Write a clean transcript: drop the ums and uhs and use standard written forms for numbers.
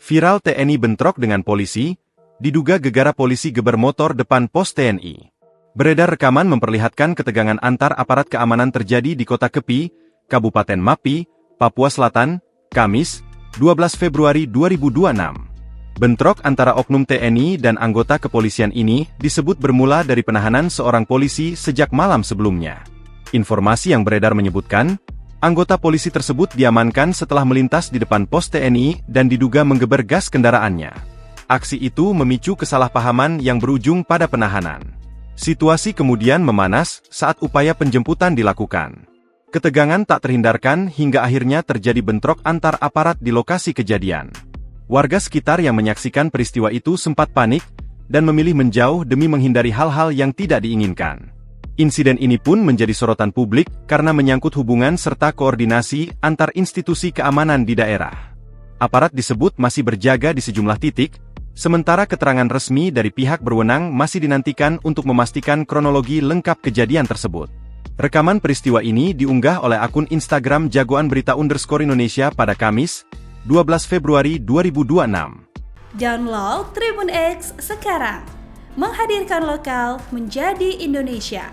Viral TNI bentrok dengan polisi, diduga gegara polisi geber motor depan pos TNI. Beredar rekaman memperlihatkan ketegangan antar aparat keamanan terjadi di Kota Kepi, Kabupaten Mapi, Papua Selatan, Kamis, 12 Februari 2026. Bentrok antara oknum TNI dan anggota kepolisian ini disebut bermula dari penahanan seorang polisi sejak malam sebelumnya. Informasi yang beredar menyebutkan, anggota polisi tersebut diamankan setelah melintas di depan pos TNI dan diduga menggeber gas kendaraannya. Aksi itu memicu kesalahpahaman yang berujung pada penahanan. Situasi kemudian memanas saat upaya penjemputan dilakukan. Ketegangan tak terhindarkan hingga akhirnya terjadi bentrok antar aparat di lokasi kejadian. Warga sekitar yang menyaksikan peristiwa itu sempat panik dan memilih menjauh demi menghindari hal-hal yang tidak diinginkan. Insiden ini pun menjadi sorotan publik karena menyangkut hubungan serta koordinasi antar institusi keamanan di daerah. Aparat disebut masih berjaga di sejumlah titik, sementara keterangan resmi dari pihak berwenang masih dinantikan untuk memastikan kronologi lengkap kejadian tersebut. Rekaman peristiwa ini diunggah oleh akun Instagram Jagoan Berita _Indonesia pada Kamis, 12 Februari 2026. Download Tribun X sekarang, menghadirkan lokal menjadi Indonesia.